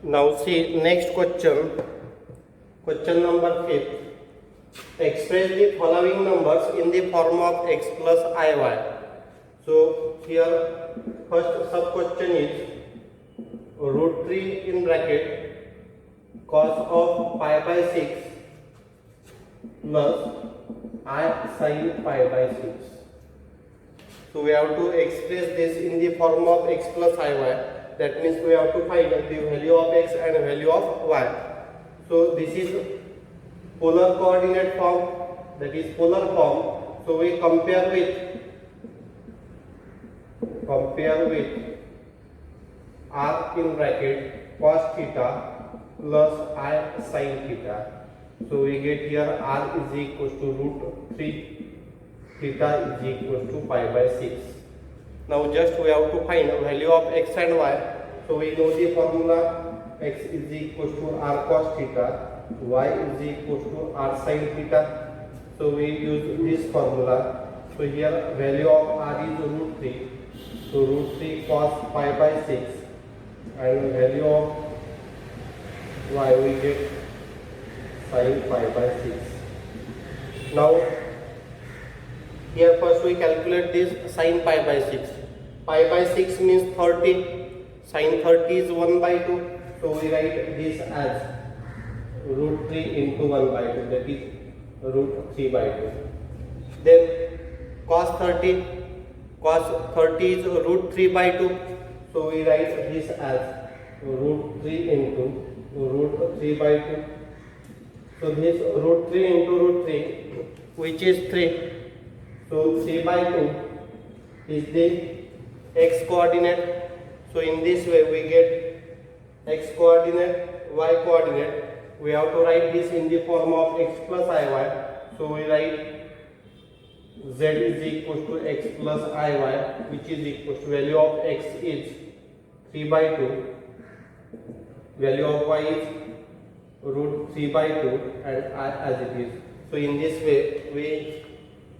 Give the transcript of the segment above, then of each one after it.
Now see next question. Question number 5. Express the following numbers in the form of x plus iy. So here first sub question is root 3 in bracket cos of pi by 6 plus I sin pi by 6. So we have to express this in the form of x plus iy. That means we have to find the value of x and value of y. So this is polar coordinate form, that is polar form. So we compare with r in bracket cos theta plus I sin theta. So we get here r is equals to root 3, theta is equals to pi by 6. Now just we have to find value of x and y. So we know the formula, x is equals to r cos theta, y is equals to r sin theta. So we use this formula. So here value of r is root 3. So root 3 cos pi by 6, and value of y we get sin pi by 6. Now here first we calculate this sin pi by 6. Pi by 6 means 30. Sin 30 is 1 by 2. So we write this as root 3 into 1 by 2. That is root 3 by 2. Then cos 30. Cos 30 is root 3 by 2. So we write this as root 3 into root 3 by 2. So this root 3 into root 3, which is 3. So 3 by 2 is the x coordinate. So in this way we get x coordinate, y coordinate. We have to write this in the form of x plus iy. So we write z is equals to x plus iy, which is equals to value of x is 3 by 2, value of y is root 3 by 2, and I as it is. So in this way we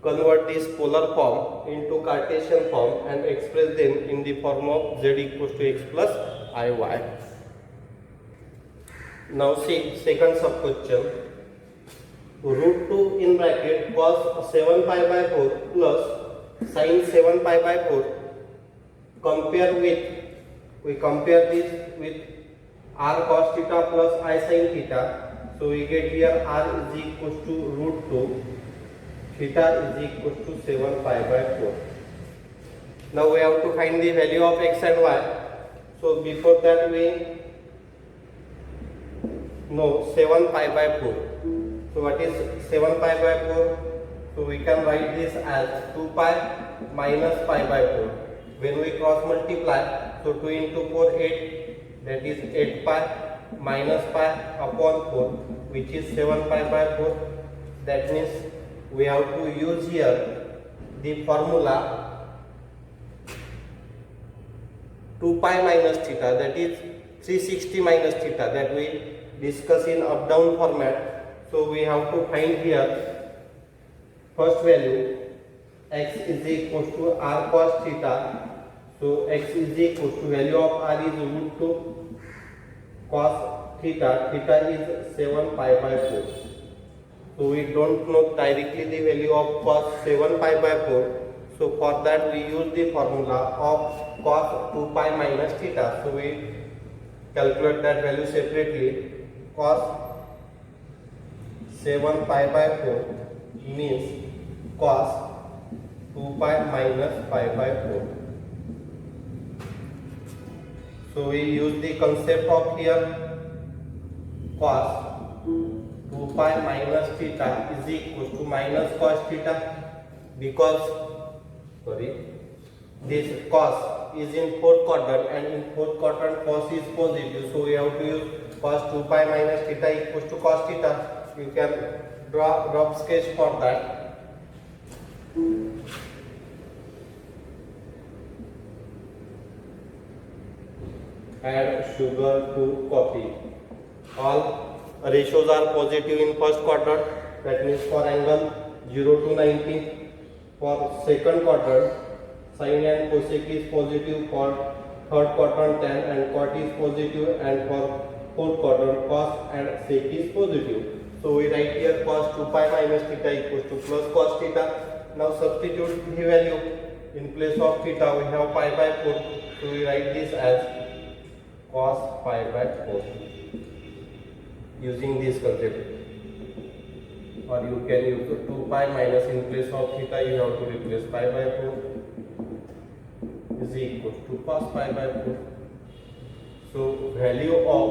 convert this polar form into Cartesian form and express them in the form of z equals to x plus iy. Now see second sub question. Root 2 in bracket cos 7 pi by 4 plus sin 7 pi by 4. We compare this with r cos theta plus I sin theta. So we get here r is equals to root 2, theta is equals to 7 pi by 4. Now we have to find the value of x and y. So before that we know 7 pi by 4. So what is 7 pi by 4? So we can write this as 2 pi minus pi by 4. When we cross multiply, so 2 into 4, 8, that is 8 pi minus pi upon 4, which is 7 pi by 4. That means we have to use here the formula 2 pi minus theta, that is 360 minus theta, that we discuss in up down format. So we have to find here first value, x is equals to r cos theta. So x is equals to value of r is root 2 cos theta, theta is 7 pi by 4. So we don't know directly the value of cos 7 pi by 4. So for that we use the formula of cos 2 pi minus theta. So we calculate that value separately. Cos 7 pi by 4 means cos 2 pi minus pi by 4. So we use the concept of here cos 2 pi minus theta is equals to minus cos theta, because this cos is in fourth quadrant, and in fourth quadrant cos is positive. So we have to use cos 2 pi minus theta equals to cos theta. You can draw rough sketch for that. Add sugar to coffee. All ratios are positive in first quadrant, that means for angle 0 to 90. For second quadrant, sin and cosec is positive. For third quadrant, tan and cot is positive, and for fourth quadrant, cos and sec is positive. So we write here cos 2 pi minus theta equals to plus cos theta. Now substitute the value. In place of theta we have pi by 4. So we write this as cos pi by 4 using this concept. Or you can use 2 pi minus, in place of theta you have to replace pi by 4 is equal to cos pi by 4. So value of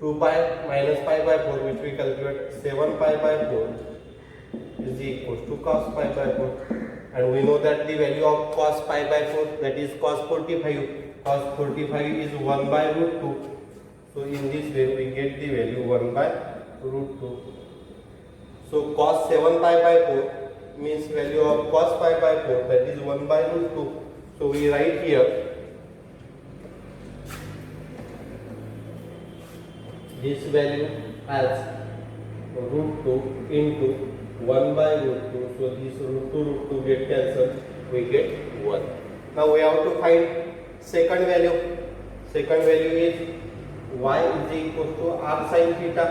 2 pi minus pi by 4, which we calculate 7 pi by 4, is equal to cos pi by 4. And we know that the value of cos pi by 4, that is cos 45. Cos 45 is 1 by root 2. So in this way we get the value 1 by root 2. So cos 7 pi by 4 means value of cos pi by 4, that is 1 by root 2. So we write here this value as root 2 into 1 by root 2. So this root 2 get cancelled, we get 1. Now we have to find second value. Second value is y is equal to r sin theta.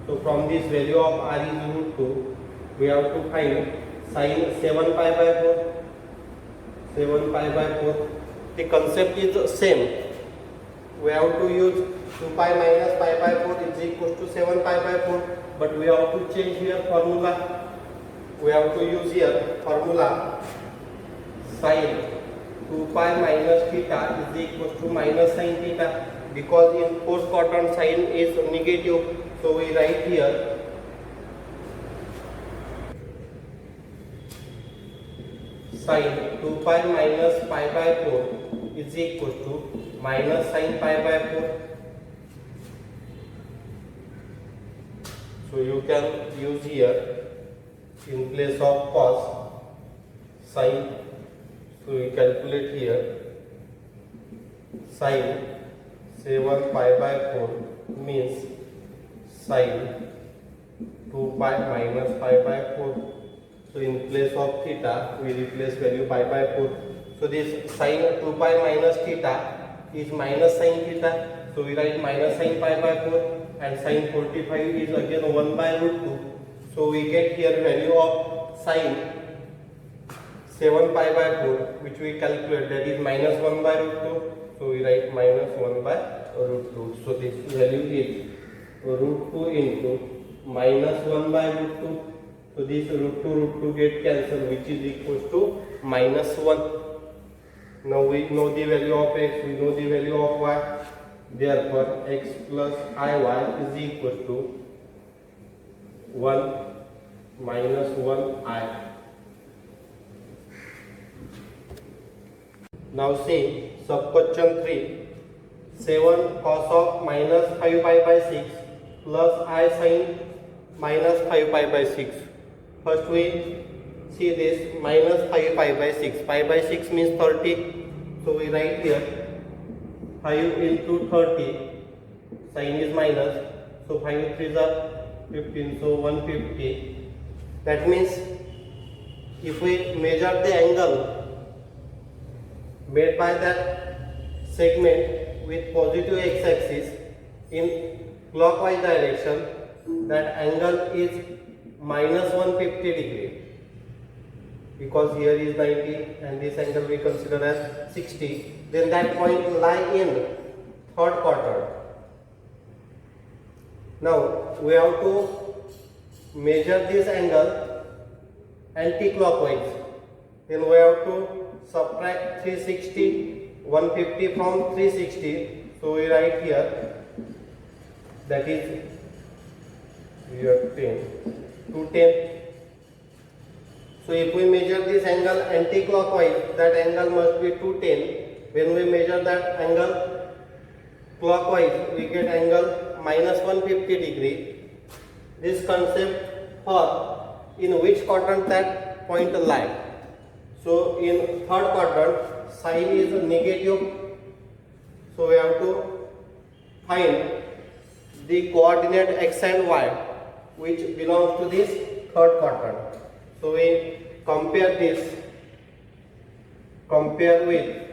So from this value of r is root 2, we have to find sin 7 pi by 4. 7 pi by 4. The concept is same. We have to use 2 pi minus pi by 4 is equal to 7 pi by 4. But we have to change here formula. We have to use here formula sin 2 pi minus theta is equal to minus sin theta, because in fourth quadrant sin is negative. So we write here sin 2 pi minus pi by 4 is equal to minus sin pi by 4. So you can use here in place of cos sin. So we calculate here sin 7 pi by 4 means sin 2 pi minus pi by 4. So in place of theta we replace value pi by 4. So this sin 2 pi minus theta is minus sin theta. So we write minus sin pi by 4, and sin 45 is again 1 by root 2. So we get here value of sin 7 pi by 4, which we calculate, that is minus 1 by root 2. So we write minus 1 by root 2. So this value is root 2 into minus 1 by root 2. So this root 2 get cancelled, which is equal to minus 1. Now we know the value of x, we know the value of y. Therefore x plus iy is equal to 1 minus 1i. Now see sub-question 3. 7 cos of minus 5 pi by 6 plus I sin minus 5 pi by 6. First we see this minus 5 pi by 6. Pi by 6 means 30. So we write here 5 into 30. Sin is minus. So 5 3s are 15. So 150. That means if we measure the angle made by that segment with positive x-axis in clockwise direction, that angle is minus 150 degree, because here is 90 and this angle we consider as 60. Then that point lie in third quadrant. Now we have to measure this angle anti-clockwise. Then we have to subtract 150 from 360. So we write here, that is we have 10 to 10. So if we measure this angle anti-clockwise, that angle must be 210. When we measure that angle clockwise, we get angle minus 150 degree. This concept for in which quadrant that point lie. So in third quadrant, sign is negative. So we have to find the coordinate x and y which belongs to this third quadrant. So we compare with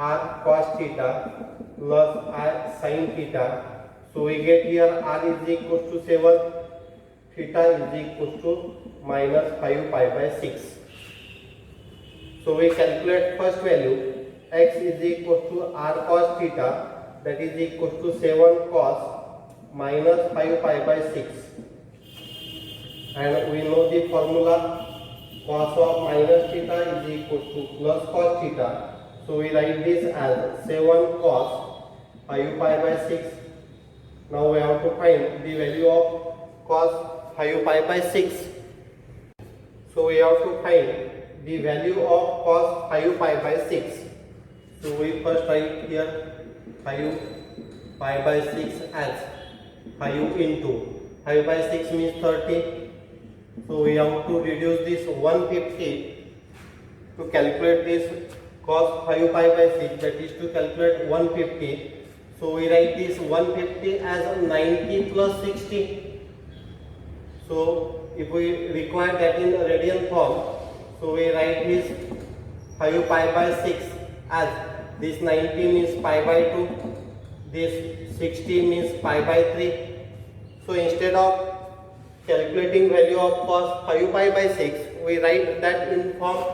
r cos theta plus r sin theta. So we get here r is equals to 7, theta is equals to minus 5 pi by 6. So we calculate first value, x is equals to r cos theta, that is equals to 7 cos minus 5 pi by 6. And we know the formula, cos of minus theta is equal to plus cos theta. So we write this as 7 cos 5 pi by 6. Now we have to find the value of cos 5 pi by 6. So we have to find the value of cos 5 pi by 6. So we first write here 5 pi by 6 as 5 into 5 by 6 means 30. So we have to reduce this 150 to calculate this cos 5 pi by 6, that is to calculate 150. So we write this 150 as 90 plus 60. So if we require that in radian form, so we write this 5 pi by 6 as this 90 means pi by 2, this 60 means pi by 3. So instead of calculating value of cos 5 pi by 6, we write that in form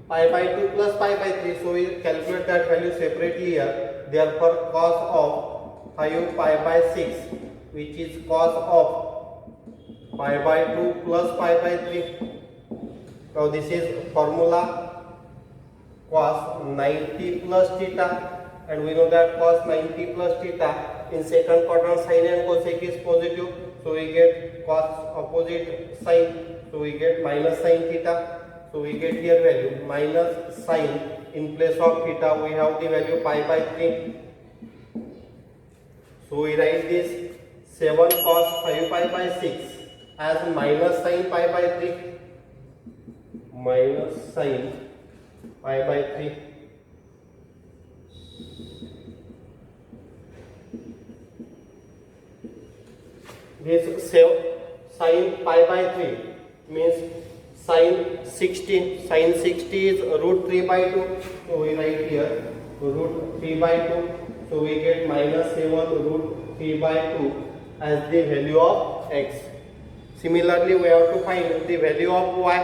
pi by 2 plus pi by 3. So we calculate that value separately here. Therefore cos of 5 pi by 6, which is cos of pi by 2 plus pi by 3. Now this is formula, cos 90 plus theta, and we know that cos 90 plus theta in second quadrant sin and cosec is positive. So we get cos opposite sign, so we get minus sin theta. So we get here value minus sin, in place of theta we have the value pi by 3. So we write this 7 cos 5 pi by 6 as minus sin pi by 3, minus sin pi by 3. This sin pi by 3 means sin 60. Sin 60 is root 3 by 2. So we write here root 3 by 2. So we get minus 7 root 3 by 2 as the value of x. Similarly, we have to find the value of y.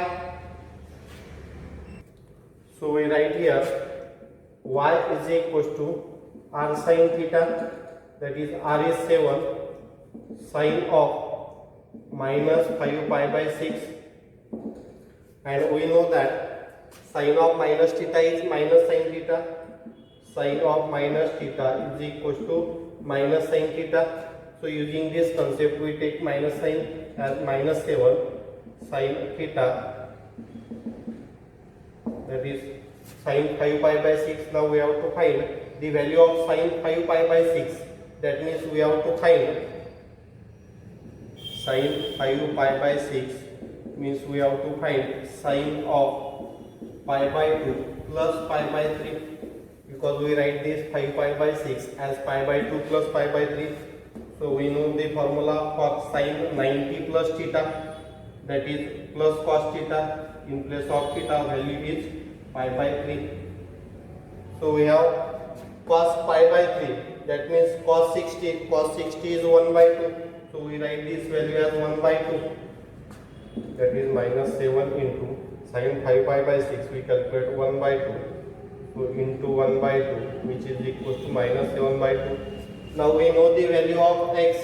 So we write here y is equals to r sin theta, that is r is 7, sin of minus 5 pi by 6, and we know that sin of minus theta is minus sin theta. Sin of minus theta is equals to minus sin theta. So using this concept, we take minus sin as minus 7 sin theta, that is sin 5 pi by 6. Now we have to find the value of sin 5 pi by 6. That means we have to find sin 5 pi by 6 means we have to find sin of pi by 2 plus pi by 3, because we write this 5 pi by 6 as pi by 2 plus pi by 3. So we know the formula for sin 90 plus theta, that is plus cos theta, in place of theta value is pi by 3. So we have cos pi by 3, that means cos 60. Cos 60 is 1 by 2. So we write this value as 1 by 2, that is minus 7 into sin 5 pi by 6, we calculate 1 by 2. So into 1 by 2, which is equal to minus 7 by 2. Now we know the value of x,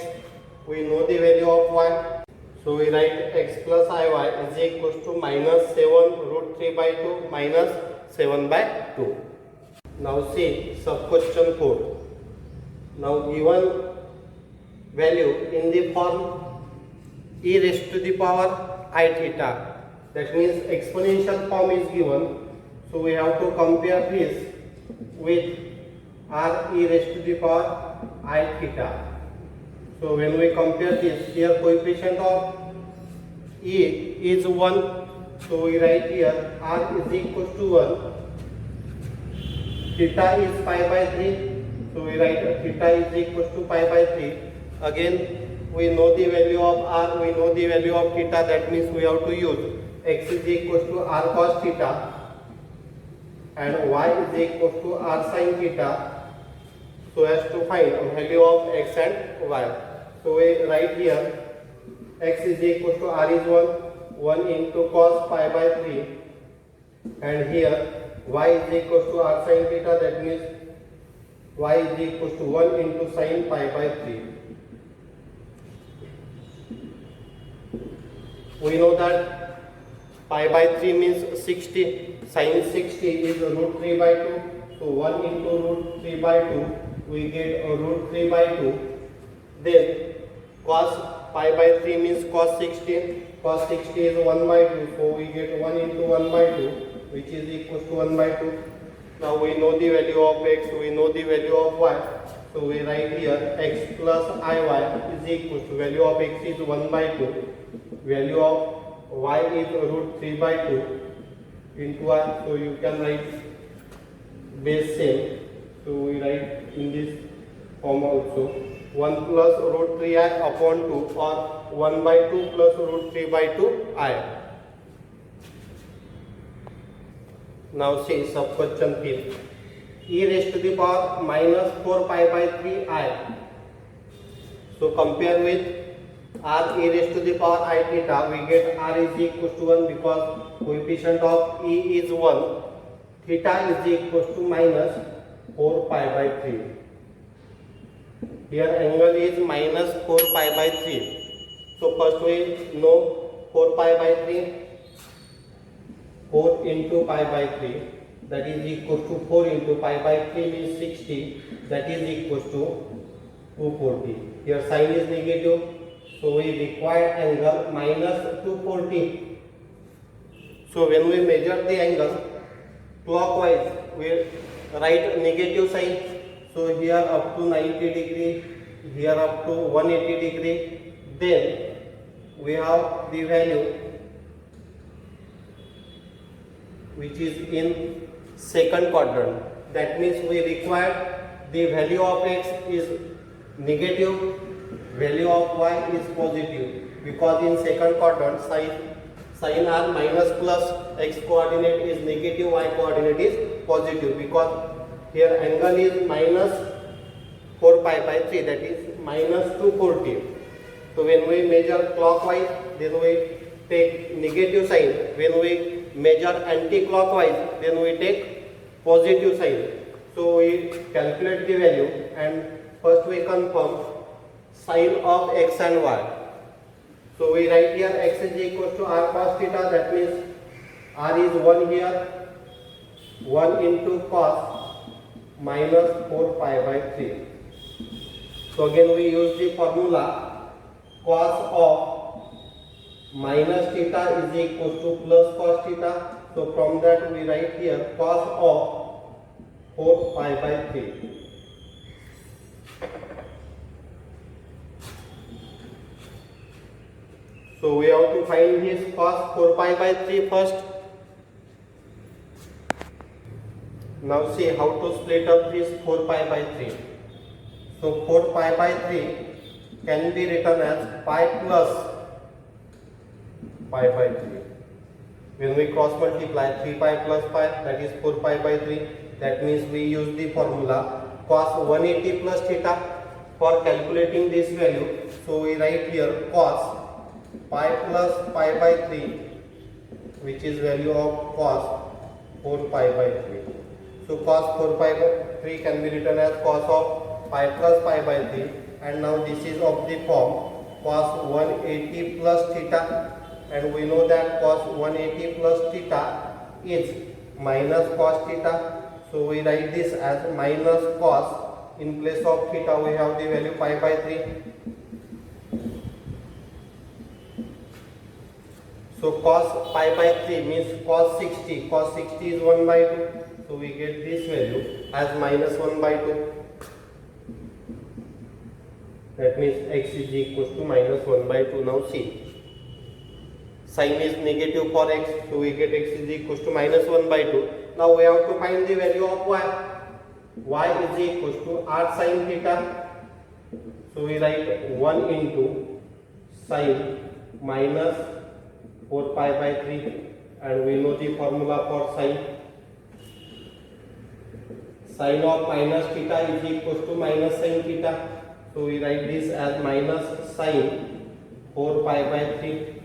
we know the value of y. So we write x plus iy is equal to minus 7 root 3 by 2 minus 7 by 2. Now see sub question 4. Now given value in the form e raised to the power I theta, that means exponential form is given. So we have to compare this with r e raised to the power I theta. So when we compare this, here coefficient of e is 1. So we write here r is equal to 1. Theta is pi by 3. So we write theta is equal to pi by 3. Again, we know the value of r, we know the value of theta, that means we have to use x is equal to r cos theta and y is equal to r sin theta, so as to find a value of x and y. So we write here x is equal to r is 1 into cos pi by 3, and here y is equal to r sin theta, that means y is equal to 1 into sin pi by 3. We know that pi by 3 means 60, sin 60 is root 3 by 2, so 1 into root 3 by 2, we get root 3 by 2. Then cos pi by 3 means cos 60, cos 60 is 1 by 2, so we get 1 into 1 by 2, which is equal to 1 by 2. Now we know the value of x, we know the value of y, so we write here x plus iy is equal to value of x is 1 by 2, value of y is root 3 by 2 into r, so you can write base same, so we write in this form also 1 plus root 3i upon 2, or 1 by 2 plus root 3 by 2i. Now see sub question 5. E raised to the power minus 4 pi by 3i. So compare with r e raised to the power I theta, we get r is equal to 1 because coefficient of e is 1. Theta is equal to minus 4 pi by 3. Here angle is minus 4 pi by 3. So first we know 4 pi by 3. 4 into pi by 3, that is equal to 4 into pi by 3 means 60, that is equal to 240. Here sign is negative, so we require angle minus 240. So when we measure the angle clockwise, we write negative sign. So here up to 90 degree, here up to 180 degree, then we have the value which is in second quadrant. That means we require the value of x is negative, value of y is positive, because in second quadrant sin r minus plus x coordinate is negative, y coordinate is positive, because here angle is minus 4 pi by 3, that is minus 240. So when we measure clockwise, then we take negative sign. When we measure anti-clockwise, then we take positive sign. So we calculate the value, and first we confirm sign of x and y. So we write here x is equal to r cos theta, that means r is 1 here, 1 into cos minus 4 pi by 3. So again we use the formula cos of minus theta is equal to plus cos theta. So from that we write here cos of 4 pi by 3. So we have to find his cos 4 pi by 3 first. Now see how to split up this 4 pi by 3. So 4 pi by 3 can be written as pi plus pi by 3. When we cross multiply 3 pi plus pi, that is 4 pi by 3. That means we use the formula cos 180 plus theta for calculating this value. So we write here cos pi plus pi by 3, which is value of cos 4 pi by 3. So cos 4 pi by 3 can be written as cos of pi plus pi by 3, and now this is of the form cos 180 plus theta, and we know that cos 180 plus theta is minus cos theta. So we write this as minus cos. In place of theta we have the value pi by 3. So cos pi by 3 means cos 60. Cos 60 is 1 by 2. So we get this value as minus 1 by 2. That means x is equal to minus 1 by 2. Now see, sign is negative for x, so we get x is equal to minus 1 by 2. Now we have to find the value of y. Y is equal to r sin theta. So we write 1 into sin minus 4 pi by 3, and we know the formula for sin. Sine of minus theta is equals to minus sin theta. So we write this as minus sine 4 pi by 3.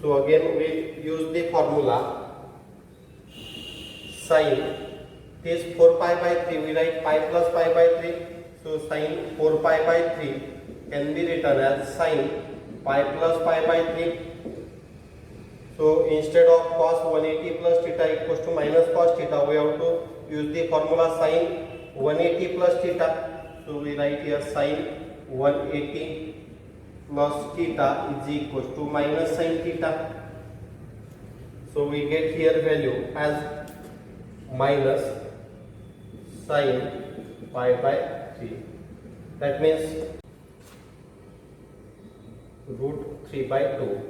So again we use the formula sine this 4 pi by 3, we write pi plus pi by 3. So sine 4 pi by 3 can be written as sine pi plus pi by 3. So instead of cos 180 plus theta equals to minus cos theta, we have to use the formula sine 180 plus theta. So we write here sine 180 plus theta is equals to minus sin theta. So we get here value as minus sine pi by 3. That means root 3 by 2.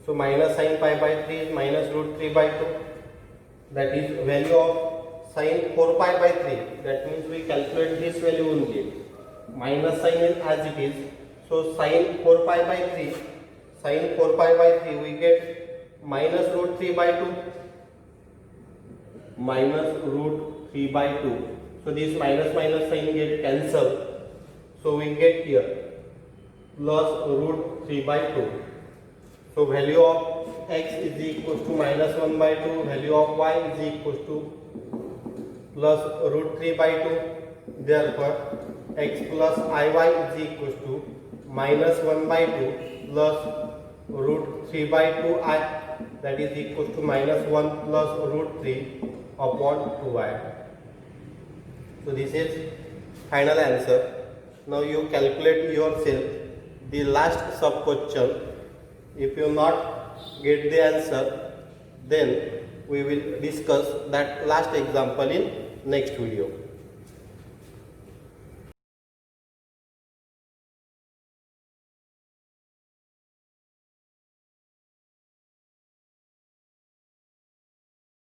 So minus sine pi by 3 is minus root 3 by 2. That is value of sine 4 pi by 3. That means we calculate this value only. Minus sine is as it is. So sine 4 pi by 3. Sine 4 pi by 3 we get minus root 3 by 2. Minus root 3 by 2. So this minus minus sign get cancelled. So we get here plus root 3 by 2. So value of x is equals to minus 1 by 2. Value of y is equals to plus root 3 by 2. Therefore x plus iy is equals to minus 1 by 2 plus root 3 by 2i, that is equals to minus 1 plus root 3 upon 2i. So this is final answer. Now you calculate yourself the last sub question. If you not get the answer, then we will discuss that last example in next video.